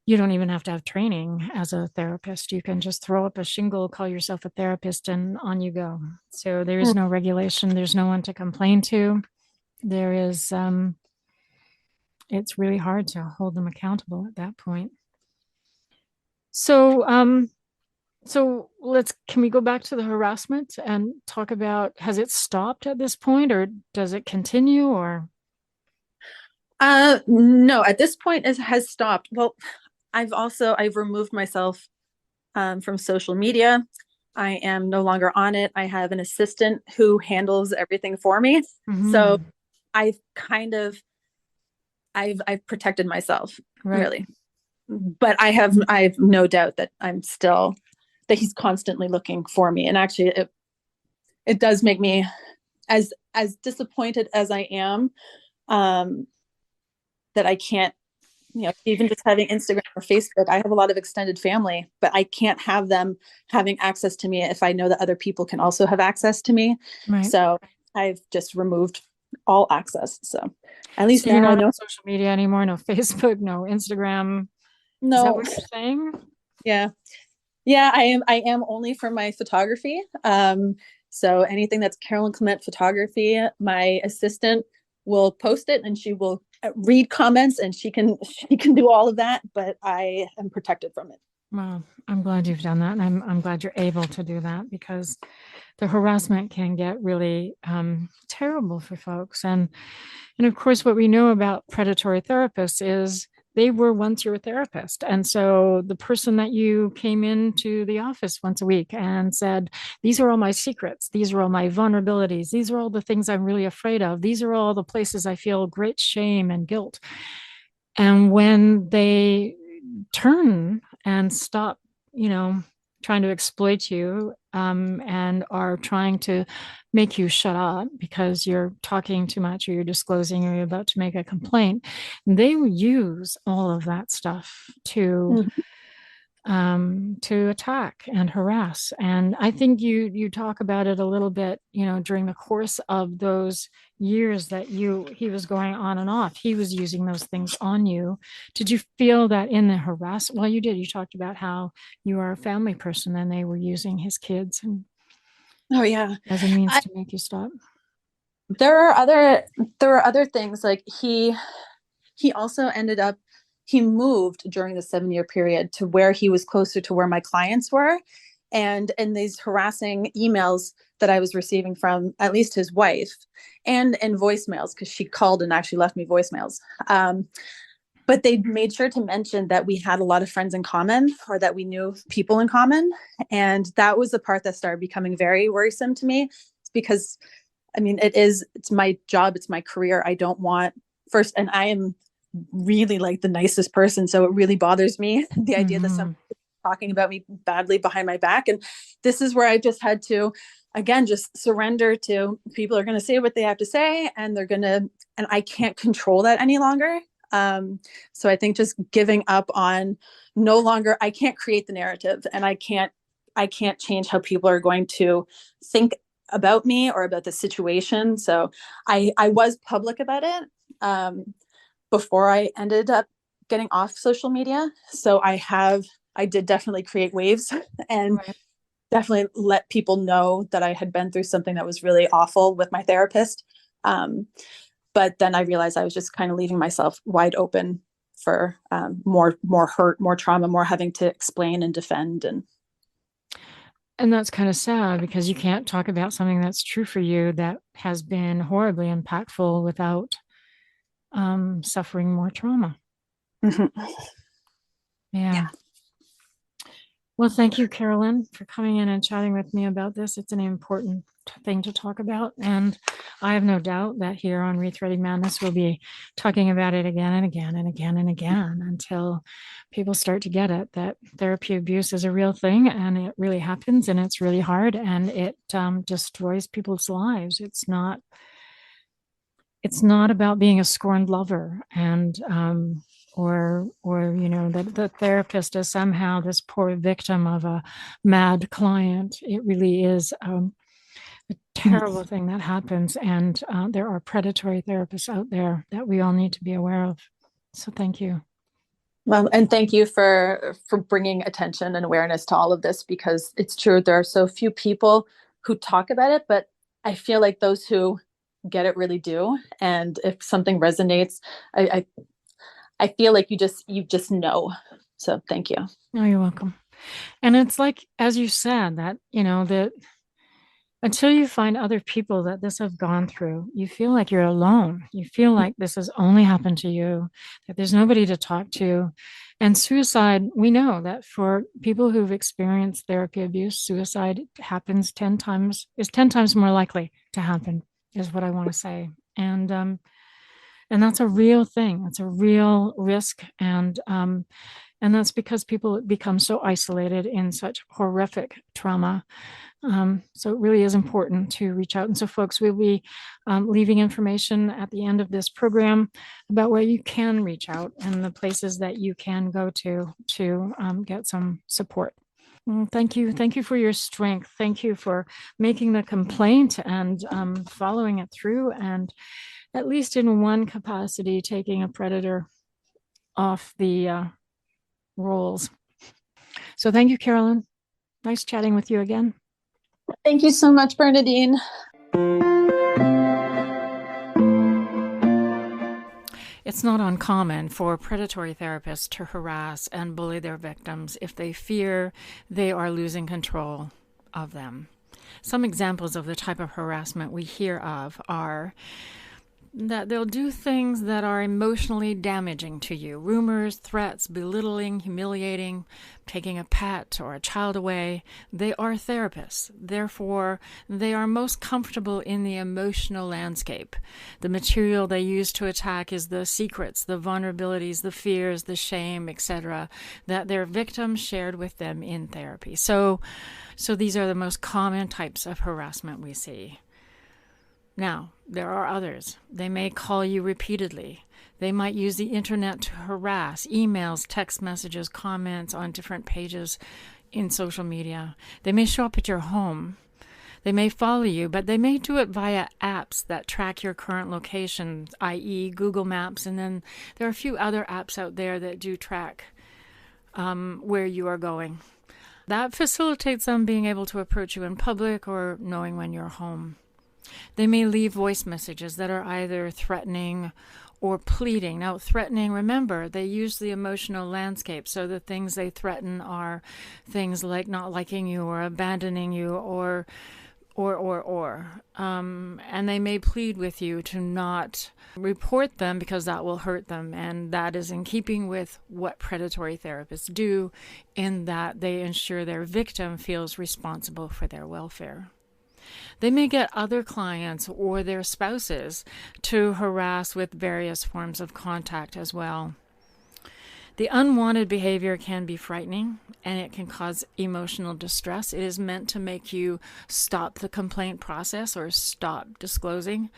S1: you don't even have to have training as a therapist. You can just throw up a shingle, call yourself a therapist, and on you go. So there is no regulation. There's no one to complain to. There is, it's really hard to hold them accountable at that point. So, can we go back to the harassment and talk about, has it stopped at this point or does it continue or?
S3: No, at this point it has stopped. Well, I've removed myself from social media. I am no longer on it. I have an assistant who handles everything for me. So I've I've protected myself, really. But I have no doubt that that he's constantly looking for me. And actually it does make me as disappointed as I am, that I can't, even just having Instagram or Facebook. I have a lot of extended family, but I can't have them having access to me if I know that other people can also have access to me. Right. So I've just removed all access. So at least
S1: you're not on social media anymore. No Facebook, no Instagram. No. Is that what you're saying?
S3: Yeah. I am only for my photography. So anything that's Carolyn Clement photography, my assistant will post it and she will read comments and she can do all of that, but I am protected from it.
S1: Well, I'm glad you've done that. And I'm glad you're able to do that, because the harassment can get really terrible for folks. And of course, what we know about predatory therapists is they were once your therapist. And so the person that you came into the office once a week and said, these are all my secrets. These are all my vulnerabilities. These are all the things I'm really afraid of. These are all the places I feel great shame and guilt. And when they turn and stop, trying to exploit you and are trying to make you shut up because you're talking too much or you're disclosing or you're about to make a complaint, they will use all of that stuff to attack and harass. And I think you talk about it a little bit, during the course of those years that he was going on and off, he was using those things on you. Did you feel that in the harass? Well, you did. You talked about how you are a family person and they were using his kids and as a means to make you stop.
S3: There were other things, like he also ended up, he moved during the 7-year period to where he was closer to where my clients were. And these harassing emails that I was receiving from at least his wife and voicemails, because she called and actually left me voicemails. But they made sure to mention that we had a lot of friends in common or that we knew people in common. And that was the part that started becoming very worrisome to me, because it's my job. It's my career. I don't want and I am really like the nicest person. So it really bothers me, the idea that someone is talking about me badly behind my back. And this is where I just had to, again, just surrender to people are going to say what they have to say, and and I can't control that any longer. So I think just giving up on I can't create the narrative, and I can't change how people are going to think about me or about the situation. So I was public about it before I ended up getting off social media. So I did definitely create waves and definitely let people know that I had been through something that was really awful with my therapist. But then I realized I was just kind of leaving myself wide open for more hurt, more trauma, more having to explain and defend.
S1: And that's kind of sad because you can't talk about something that's true for you that has been horribly impactful without suffering more trauma.
S3: Mhm.
S1: Yeah. Well, thank you, Carolyn, for coming in and chatting with me about this. It's an important thing to talk about. And I have no doubt that here on Rethreading Madness, we'll be talking about it again and again and again and again until people start to get it, that therapy abuse is a real thing and it really happens and it's really hard and it destroys people's lives. It's not about being a scorned lover and or that the therapist is somehow this poor victim of a mad client. It really is a terrible thing that happens, and there are predatory therapists out there that we all need to be aware of. So thank you.
S3: Well, and thank you for bringing attention and awareness to all of this, because it's true, there are so few people who talk about it, but I feel like those who get it really do. And if something resonates, I feel like you just know. So thank you.
S1: Oh, you're welcome. And it's like, as you said, that, that until you find other people that this have gone through, you feel like you're alone. You feel like this has only happened to you, that there's nobody to talk to. And suicide, we know that for people who've experienced therapy abuse, suicide is 10 times more likely to happen, is what I want to say. And that's a real thing. It's a real risk. And that's because people become so isolated in such horrific trauma. So it really is important to reach out. And so folks, we'll be leaving information at the end of this program about where you can reach out and the places that you can go to get some support. Thank you. Thank you for your strength. Thank you for making the complaint and following it through, and at least in one capacity, taking a predator off the rolls. So thank you, Carolyn. Nice chatting with you again.
S3: Thank you so much, Bernadine.
S1: It's not uncommon for predatory therapists to harass and bully their victims if they fear they are losing control of them. Some examples of the type of harassment we hear of are that they'll do things that are emotionally damaging to you. Rumors, threats, belittling, humiliating, taking a pet or a child away. They are therapists. Therefore, they are most comfortable in the emotional landscape. The material they use to attack is the secrets, the vulnerabilities, the fears, the shame, etc., that their victims shared with them in therapy. So these are the most common types of harassment we see. Now, there are others. They may call you repeatedly. They might use the internet to harass, emails, text messages, comments on different pages in social media. They may show up at your home. They may follow you, but they may do it via apps that track your current location, i.e. Google Maps, and then there are a few other apps out there that do track where you are going. That facilitates them being able to approach you in public or knowing when you're home. They may leave voice messages that are either threatening or pleading. Now, threatening, remember, they use the emotional landscape, so the things they threaten are things like not liking you or abandoning you or. And they may plead with you to not report them because that will hurt them. And that is in keeping with what predatory therapists do, in that they ensure their victim feels responsible for their welfare. They may get other clients or their spouses to harass with various forms of contact as well. The unwanted behavior can be frightening and it can cause emotional distress. It is meant to make you stop the complaint process or stop disclosing.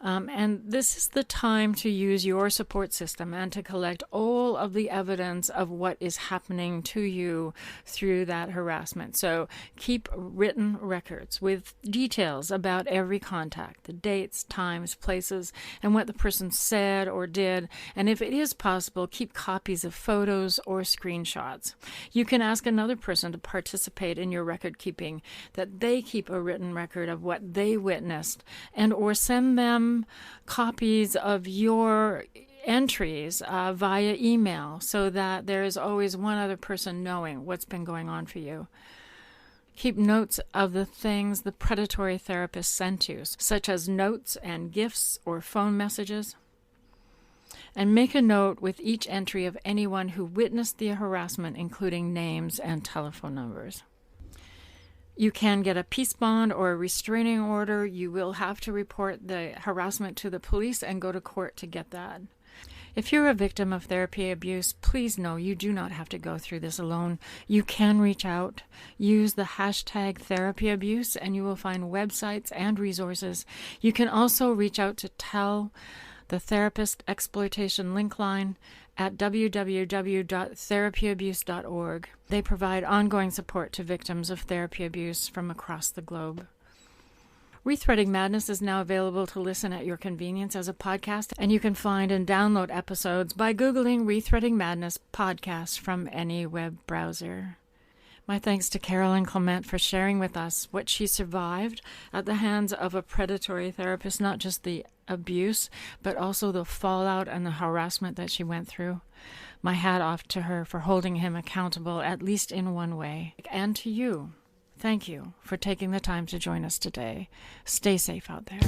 S1: And this is the time to use your support system and to collect all of the evidence of what is happening to you through that harassment. So keep written records with details about every contact, the dates, times, places, and what the person said or did. And if it is possible, keep copies of photos or screenshots. You can ask another person to participate in your record keeping, that they keep a written record of what they witnessed, and or send them some copies of your entries via email so that there is always one other person knowing what's been going on for you. Keep notes of the things the predatory therapist sent you, such as notes and gifts or phone messages. And make a note with each entry of anyone who witnessed the harassment, including names and telephone numbers. You can get a peace bond or a restraining order. You will have to report the harassment to the police and go to court to get that. If you're a victim of therapy abuse, please know you do not have to go through this alone. You can reach out, use the hashtag therapy abuse, and you will find websites and resources. You can also reach out to TELL, the Therapist Exploitation Link Line, at www.therapyabuse.org. They provide ongoing support to victims of therapy abuse from across the globe. Rethreading Madness is now available to listen at your convenience as a podcast, and you can find and download episodes by Googling Rethreading Madness podcast from any web browser. My thanks to Carolyn Clement for sharing with us what she survived at the hands of a predatory therapist, not just the abuse, but also the fallout and the harassment that she went through. My hat off to her for holding him accountable, at least in one way. And to you, thank you for taking the time to join us today. Stay safe out there.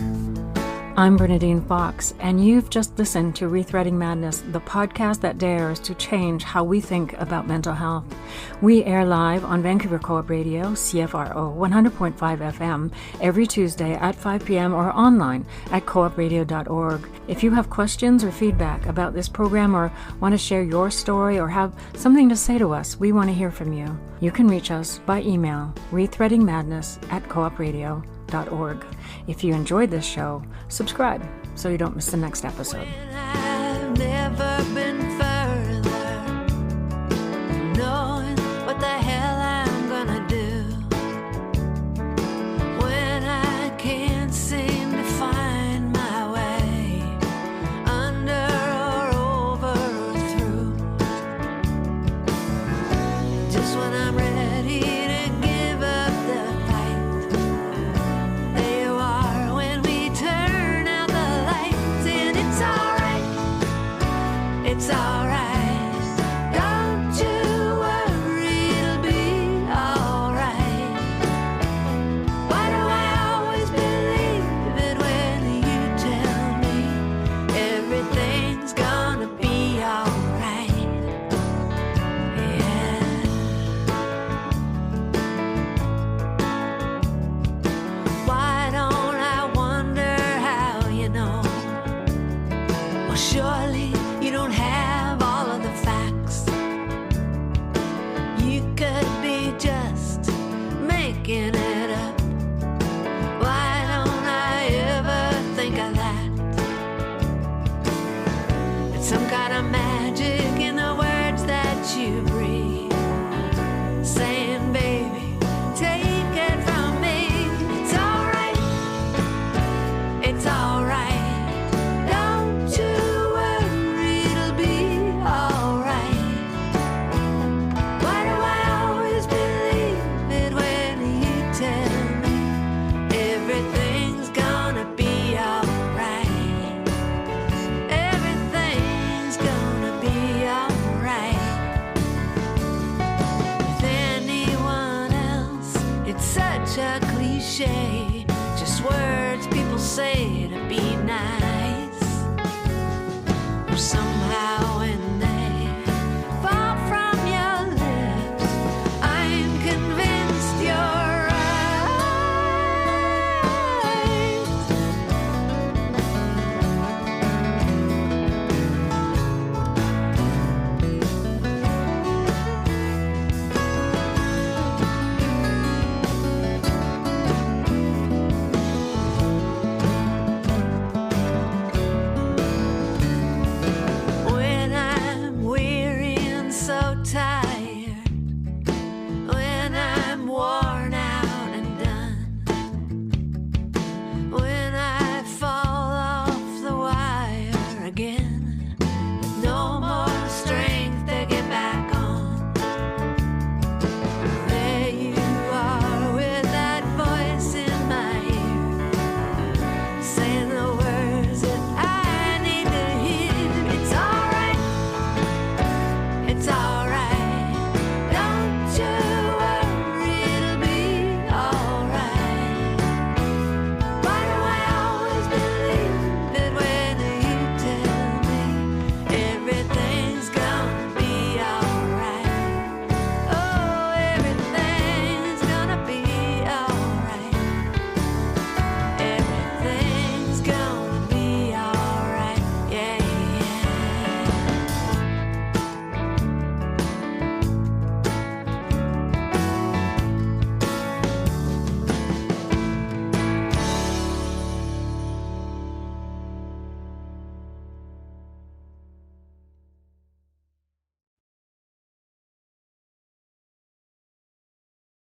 S1: I'm Bernadine Fox, and you've just listened to Rethreading Madness, the podcast that dares to change how we think about mental health. We air live on Vancouver Co-op Radio, CFRO 100.5 FM, every Tuesday at 5 p.m. or online at coopradio.org. If you have questions or feedback about this program or want to share your story or have something to say to us, we want to hear from you. You can reach us by email, rethreadingmadness@coopradio.org. If you enjoyed this show, subscribe so you don't miss the next episode.
S2: I've never been further from knowing what the hell I'm gonna do when I can't seem to find my way under or over or through. Just when I'm ready to give up the fight, there you are when we turn out the lights, and it's alright, it's alright. Don't you worry, it'll be alright. Why do I always believe it when you tell me everything's gonna be alright? Yeah. Why don't I wonder how you know? Well, surely you don't have all of the facts. You could be just making it up. Why don't I ever think of that? It's some kind of magic in the words that you breathe, saying, baby, take it from me. It's alright, it's alright. Don't you worry, it'll be alright. Why do I always believe it when you tell me everything's gonna be alright? Everything's gonna be alright. With anyone else, it's such a cliche, just words people say to be